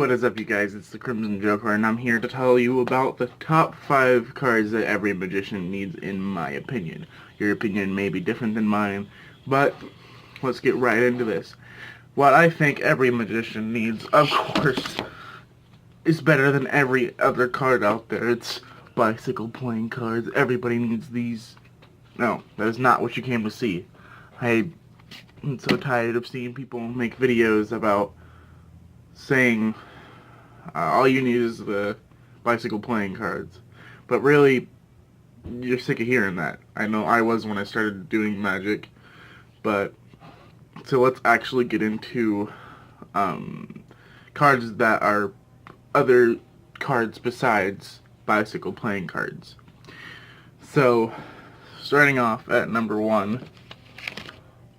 What is up, you guys? It's the Crimson Joker, and I'm here to tell you about the top 5 cards that every magician needs, in my opinion. Your opinion may be different than mine, but let's get right into this. What I think every magician needs, of course, is better than every other card out there. It's bicycle playing cards. Everybody needs these. No, that is not what you came to see. I'm so tired of seeing people make videos about saying all you need is the bicycle playing cards. But really, you're sick of hearing that. I know I was when I started doing Magic. But, so let's actually get into cards that are other cards besides bicycle playing cards. So, starting off at number 1,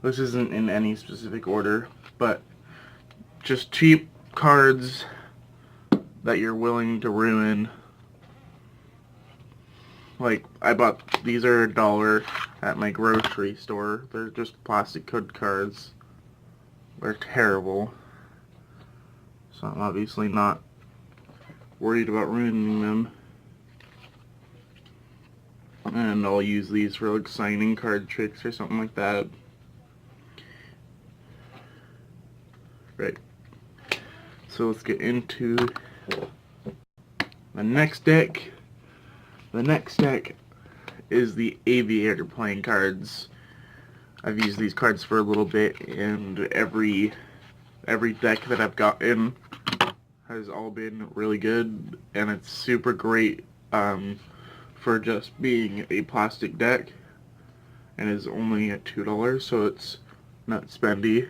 this isn't in any specific order, but just cheap cards that you're willing to ruin. Like, I bought, these are $1 at my grocery store. They're just plastic code cards. They're terrible. So I'm obviously not worried about ruining them. And I'll use these for like signing card tricks or something like that. Right. So let's get into the next deck. The next deck is the Aviator playing cards. I've used these cards for a little bit, and every deck that I've gotten has all been really good, and it's super great for just being a plastic deck, and is only at $2, so it's not spendy.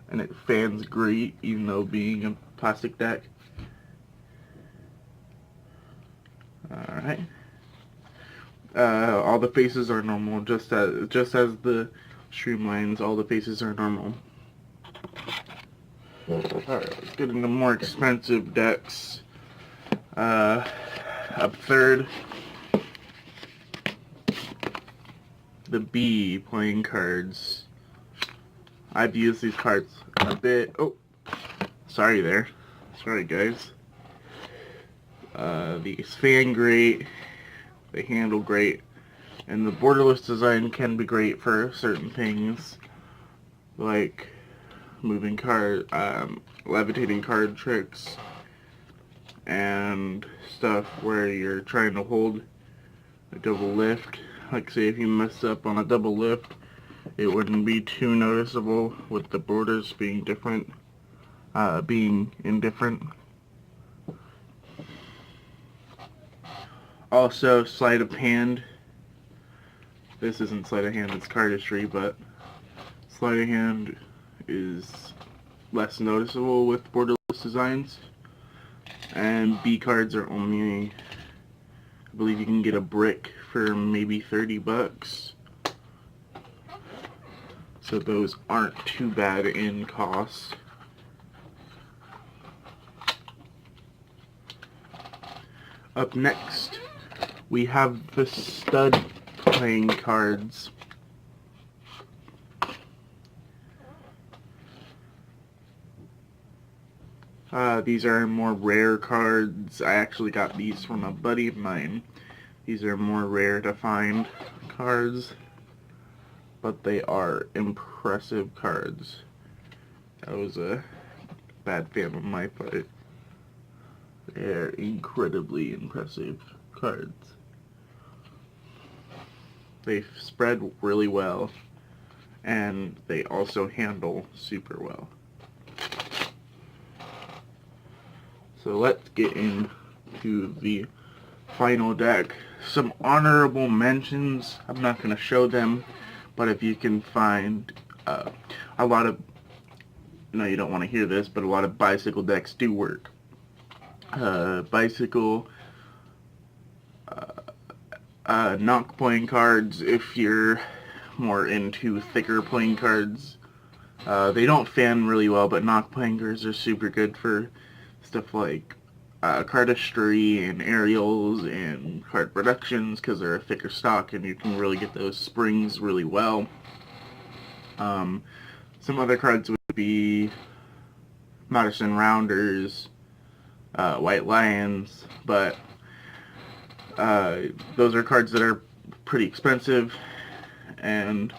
And it fans great, even though being a plastic deck. Alright. All the faces are normal, just as the streamlines, all the faces are normal. Alright, let's get into more expensive decks. Up third, the B playing cards. I've used these cards a bit. Oh, sorry there. Sorry, guys. These fan great. They handle great. And the borderless design can be great for certain things. Like moving card, levitating card tricks. And stuff where you're trying to hold a double lift. Like say if you mess up on a double lift, it wouldn't be too noticeable with the borders being different, being indifferent. Also, sleight of hand. This isn't sleight of hand, it's cardistry, but sleight of hand is less noticeable with borderless designs. And B cards are only, I believe you can get a brick for maybe $30. So those aren't too bad in cost. Up next, we have the stud playing cards. These are more rare cards. I actually got these from a buddy of mine. These are more rare to find cards, but they are impressive cards. That was a bad fan on my part. They're incredibly impressive cards. They spread really well, and they also handle super well. So let's get into the final deck. Some honorable mentions. I'm not going to show them, but if you can find a lot of, no, you don't want to hear this, but a lot of bicycle decks do work. Bicycle, knock playing cards, if you're more into thicker playing cards. They don't fan really well, but knock playing cards are super good for stuff like cardistry and aerials and card productions, because they're a thicker stock and you can really get those springs really well. Some other cards would be Madison Rounders, White Lions, but those are cards that are pretty expensive, and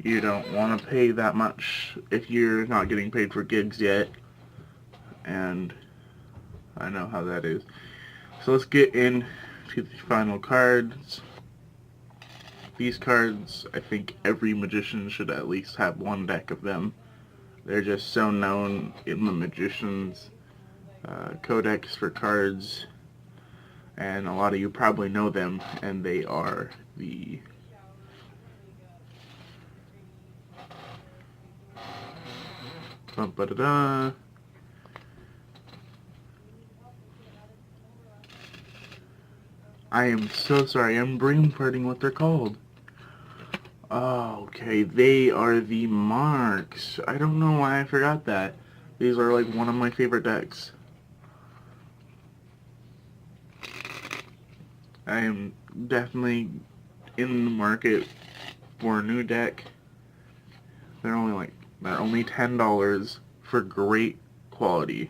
you don't want to pay that much if you're not getting paid for gigs yet, and I know how that is. So let's get into the final cards. These cards, I think every magician should at least have one deck of them. They're just so known in the Magicians Codex for cards, and a lot of you probably know them, and they are the Bum-ba-da-da. I am so sorry, I'm brain farting what they're called. Oh, okay, they are the Marks. I don't know why I forgot that. These are like one of my favorite decks. I am definitely in the market for a new deck. They're only $10 for great quality.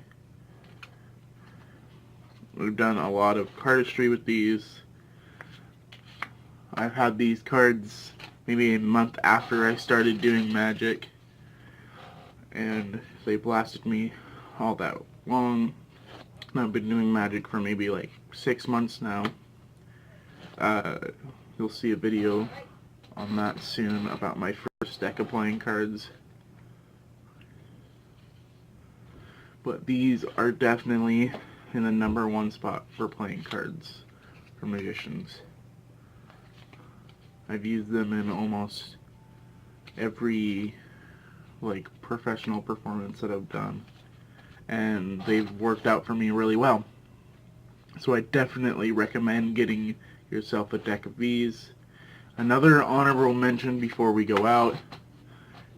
We've done a lot of cardistry with these. I've had these cards maybe a month after I started doing Magic, and they've lasted me all that long. I've been doing Magic for maybe like 6 months now. You'll see a video on that soon about my first deck of playing cards. But these are definitely in the #1 spot for playing cards for Magicians. I've used them in almost every professional performance that I've done, and they've worked out for me really well. So I definitely recommend getting yourself a deck of these. Another honorable mention before we go out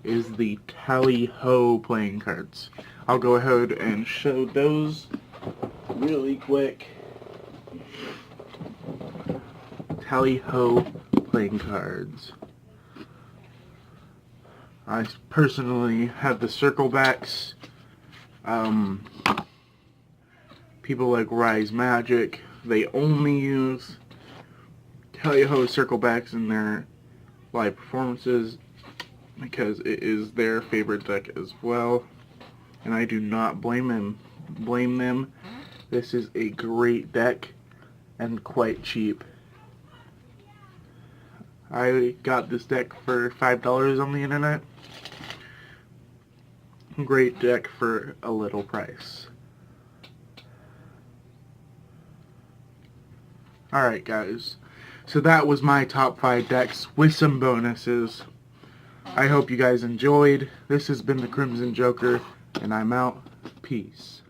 is the Tally-Ho playing cards. I'll go ahead and show those really quick. Tally-Ho playing cards. I personally have the circle backs. People like Rise Magic, they only use Tally-Ho circle backs in their live performances because it is their favorite deck as well, and I do not blame them. This is a great deck and quite cheap. I got this deck for $5 on the internet. Great deck for a little price. Alright guys, so that was my top 5 decks with some bonuses. I hope you guys enjoyed. This has been the Crimson Joker, and I'm out. Peace.